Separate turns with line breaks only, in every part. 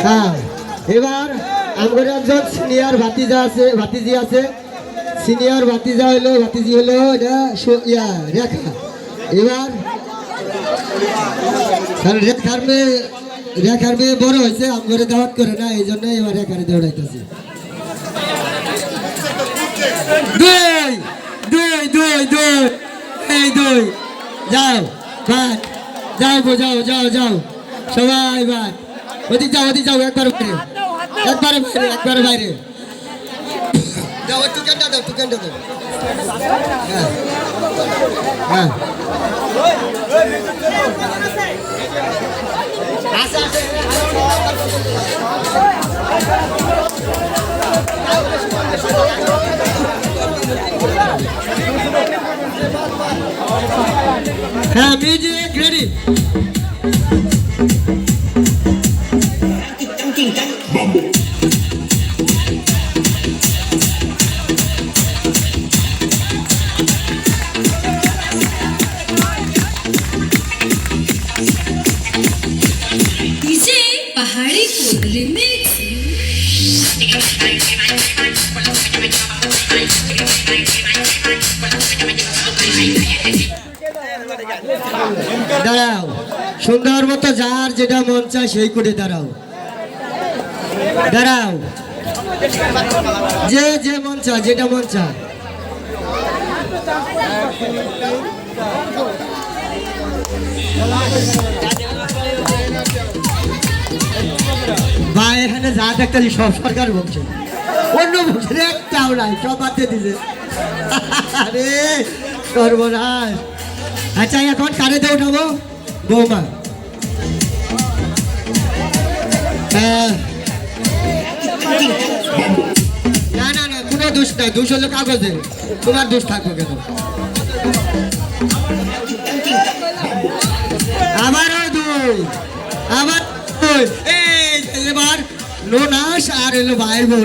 হ্যাঁ এবার আমার একজন সিনিয়র ভাতিজি আছে সিনিয়র ভাতিজি হলো এটা রেখা। এবার রেখার মেয়ে বড় হয়েছে আমার দাওয়াত করে না, এই জন্য এবার রেখারে দৌড়াইতেছি। যাও যাও সবাই ওদিক যাও একবার বাইরে যাও, একটু কেন্দ্র দাও হ্যাঁ হ্যাঁ মিউজিক রেডি।
पहाड़ी रिमिक्स
দাঁড়াও, সুন্দর মতো যার যেটা মন চায় সেই করে দাঁড়াও যে মন চায় যেটা মন চায়। ভাই এখানে যা দেখতেছি সব সরকার বলছে, অন্য বলছে একটাও নাই, সব বাদে দিছে। আরে সর্বনাশ। আচ্ছা এখন কারেতে উঠাবো বৌমা? না কোনো দোষ নাই, দোষ হলো কাগজে, তোমার দোষ থাকবো কেন? আবারও আবার এবার লোনাস আর এলো ভাইয়ের বউ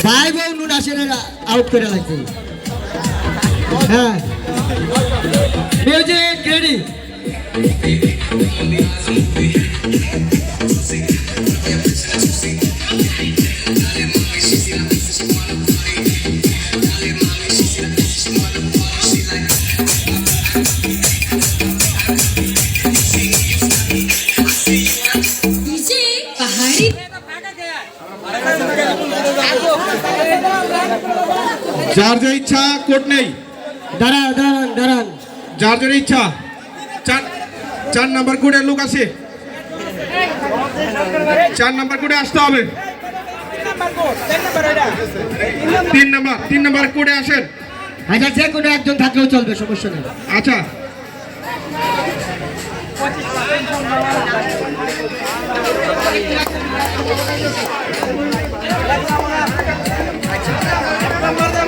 ভাই বউ নুনাসের আউট করে লাগছে। হ্যাঁ মিউজিক রেডি।
যার যে ইচ্ছা কোট নেই,
দাঁড়ান
যার যে ইচ্ছা। 4 নাম্বার কোডের লোক আছে, 4 নাম্বার কোডে আসতে হবে। 3 নাম্বার কোডে আসেন।
আচ্ছা যে কোনো একজন থাকলেও চলবে, সমস্যা নেই।
আচ্ছা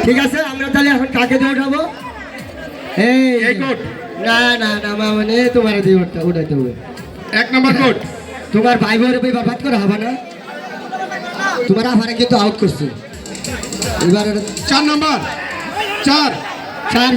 ঠিক আছে, আমরা তাহলে এখন কাকে দিয়ে উঠাবো?
এই কোড
না মানে তোমার দিয়ে উঠাইতে হবে।
1 নাম্বার কোড।
তোমার ভাই বোনের বাবাত করা হবে না, তোমার আফারে কিন্তু আউট করছে এবার।
4 নাম্বার 4